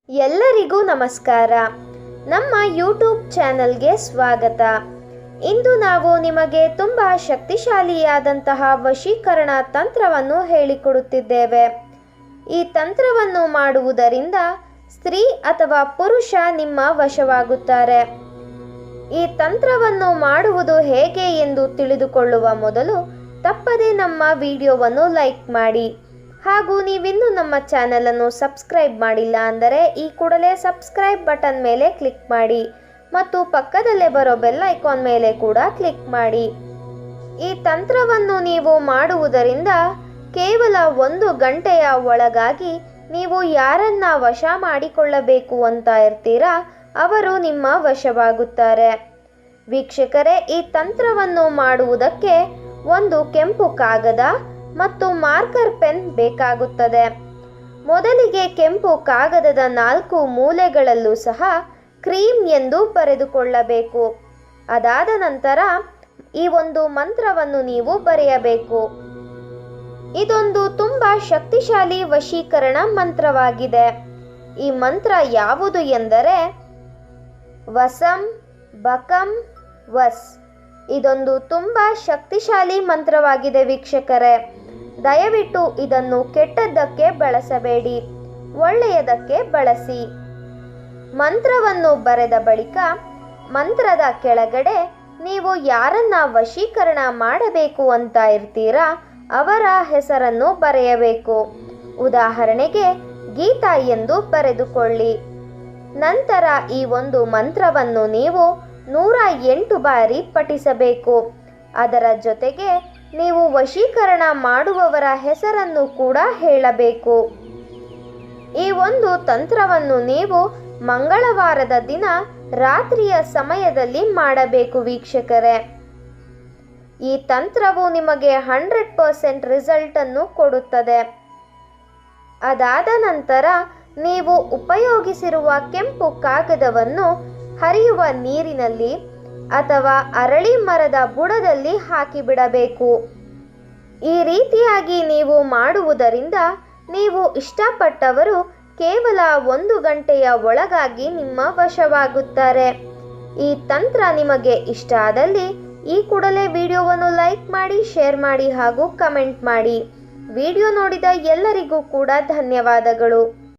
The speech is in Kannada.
ಎಲ್ಲರಿಗೂ ನಮಸ್ಕಾರ. ನಮ್ಮ ಯೂಟ್ಯೂಬ್ ಚಾನಲ್ಗೆ ಸ್ವಾಗತ. ಇಂದು ನಾವು ನಿಮಗೆ ತುಂಬ ಶಕ್ತಿಶಾಲಿಯಾದಂತಹ ವಶೀಕರಣ ತಂತ್ರವನ್ನು ಹೇಳಿಕೊಡುತ್ತಿದ್ದೇವೆ. ಈ ತಂತ್ರವನ್ನು ಮಾಡುವುದರಿಂದ ಸ್ತ್ರೀ ಅಥವಾ ಪುರುಷ ನಿಮ್ಮ ವಶವಾಗುತ್ತಾರೆ. ಈ ತಂತ್ರವನ್ನು ಮಾಡುವುದು ಹೇಗೆ ಎಂದು ತಿಳಿದುಕೊಳ್ಳುವ ಮೊದಲು ತಪ್ಪದೇ ನಮ್ಮ ವಿಡಿಯೋವನ್ನು ಲೈಕ್ ಮಾಡಿ. ಹಾಗೂ ನೀವಿನ್ನೂ ನಮ್ಮ ಚಾನಲನ್ನು ಸಬ್ಸ್ಕ್ರೈಬ್ ಮಾಡಿಲ್ಲ ಅಂದರೆ ಈ ಕೂಡಲೇ ಸಬ್ಸ್ಕ್ರೈಬ್ ಬಟನ್ ಮೇಲೆ ಕ್ಲಿಕ್ ಮಾಡಿ ಮತ್ತು ಪಕ್ಕದಲ್ಲೇ ಬರೋ ಬೆಲ್ ಐಕಾನ್ ಮೇಲೆ ಕೂಡ ಕ್ಲಿಕ್ ಮಾಡಿ. ಈ ತಂತ್ರವನ್ನು ನೀವು ಮಾಡುವುದರಿಂದ ಕೇವಲ 1 ಗಂಟೆಯ ಒಳಗಾಗಿ ನೀವು ಯಾರನ್ನ ವಶ ಮಾಡಿಕೊಳ್ಳಬೇಕು ಅಂತ ಇರ್ತೀರಾ ಅವರು ನಿಮ್ಮ ವಶವಾಗುತ್ತಾರೆ. ವೀಕ್ಷಕರೇ, ಈ ತಂತ್ರವನ್ನು ಮಾಡುವುದಕ್ಕೆ ಒಂದು ಕೆಂಪು ಕಾಗದ ಮತ್ತು ಮಾರ್ಕರ್ ಪೆನ್ ಬೇಕಾಗುತ್ತದೆ. ಮೊದಲಿಗೆ ಕೆಂಪು ಕಾಗದದ 4 ಮೂಲೆಗಳಲ್ಲೂ ಸಹ ಕ್ರೀಮ್ ಎಂದು ಬರೆದುಕೊಳ್ಳಬೇಕು. ಅದಾದ ನಂತರ ಈ ಒಂದು ಮಂತ್ರವನ್ನು ನೀವು ಬರೆಯಬೇಕು. ಇದೊಂದು ತುಂಬ ಶಕ್ತಿಶಾಲಿ ವಶೀಕರಣ ಮಂತ್ರವಾಗಿದೆ. ಈ ಮಂತ್ರ ಯಾವುದು ಎಂದರೆ ವಸಂ ಬಕಂ ವಸ್. ಇದೊಂದು ತುಂಬ ಶಕ್ತಿಶಾಲಿ ಮಂತ್ರವಾಗಿದೆ ವೀಕ್ಷಕರೇ. ದಯವಿಟ್ಟು ಇದನ್ನು ಕೆಟ್ಟದ್ದಕ್ಕೆ ಬಳಸಬೇಡಿ, ಒಳ್ಳೆಯದಕ್ಕೆ ಬಳಸಿ. ಮಂತ್ರವನ್ನು ಬರೆದ ಬಳಿಕ ಮಂತ್ರದ ಕೆಳಗಡೆ ನೀವು ಯಾರನ್ನ ವಶೀಕರಣ ಮಾಡಬೇಕು ಅಂತ ಇರ್ತೀರಾ ಅವರ ಹೆಸರನ್ನು ಬರೆಯಬೇಕು. ಉದಾಹರಣೆಗೆ ಗೀತಾ ಎಂದು ಬರೆದುಕೊಳ್ಳಿ. ನಂತರ ಈ ಒಂದು ಮಂತ್ರವನ್ನು ನೀವು 108 ಬಾರಿ ಪಠಿಸಬೇಕು. ಅದರ ಜೊತೆಗೆ ನೀವು ವಶೀಕರಣ ಮಾಡುವವರ ಹೆಸರನ್ನು ಕೂಡ ಹೇಳಬೇಕು. ಈ ಒಂದು ತಂತ್ರವನ್ನು ನೀವು ಮಂಗಳವಾರದ ದಿನ ರಾತ್ರಿಯ ಸಮಯದಲ್ಲಿ ಮಾಡಬೇಕು ವೀಕ್ಷಕರೇ. ಈ ತಂತ್ರವು ನಿಮಗೆ 100% ರಿಸಲ್ಟ್ ಅನ್ನು ಕೊಡುತ್ತದೆ. ಅದಾದ ನಂತರ ನೀವು ಉಪಯೋಗಿಸಿರುವ ಕೆಂಪು ಕಾಗದವನ್ನು ಹರಿಯುವ ನೀರಿನಲ್ಲಿ ಅಥವಾ ಅರಳಿ ಮರದ ಬುಡದಲ್ಲಿ ಹಾಕಿಬಿಡಬೇಕು. ಈ ರೀತಿಯಾಗಿ ನೀವು ಮಾಡುವುದರಿಂದ ನೀವು ಇಷ್ಟಪಟ್ಟವರು ಕೇವಲ 1 ಗಂಟೆಯ ಒಳಗಾಗಿ ನಿಮ್ಮ ವಶವಾಗುತ್ತಾರೆ. ಈ ತಂತ್ರ ನಿಮಗೆ ಇಷ್ಟ ಆದಲ್ಲಿ ಈ ಕೂಡಲೇ ವಿಡಿಯೋವನ್ನು ಲೈಕ್ ಮಾಡಿ, ಶೇರ್ ಮಾಡಿ ಹಾಗೂ ಕಮೆಂಟ್ ಮಾಡಿ. ವಿಡಿಯೋ ನೋಡಿದ ಎಲ್ಲರಿಗೂ ಕೂಡ ಧನ್ಯವಾದಗಳು.